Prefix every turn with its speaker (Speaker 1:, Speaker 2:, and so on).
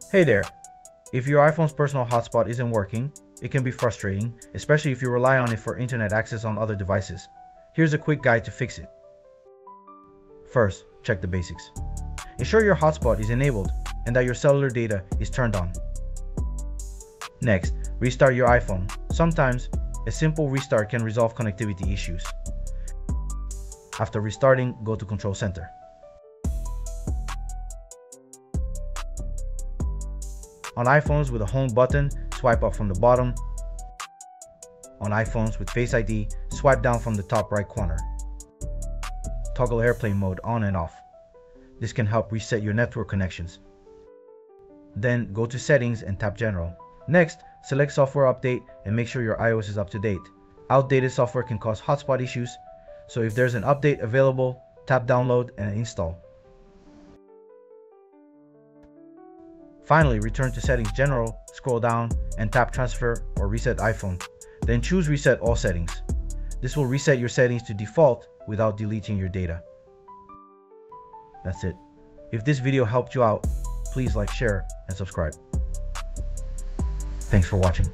Speaker 1: Hey there! If your iPhone's personal hotspot isn't working, it can be frustrating, especially if you rely on it for internet access on other devices. Here's a quick guide to fix it. First, check the basics. Ensure your hotspot is enabled and that your cellular data is turned on. Next, restart your iPhone. Sometimes, a simple restart can resolve connectivity issues. After restarting, go to Control Center. On iPhones with a home button, swipe up from the bottom. On iPhones with Face ID, swipe down from the top right corner. Toggle airplane mode on and off. This can help reset your network connections. Then go to Settings and tap General. Next, select Software Update and make sure your iOS is up to date. Outdated software can cause hotspot issues, so if there's an update available, tap Download and install. Finally, return to Settings General, scroll down, and tap Transfer or Reset iPhone. Then choose Reset All Settings. This will reset your settings to default without deleting your data. That's it. If this video helped you out, please like, share, and subscribe. Thanks for watching.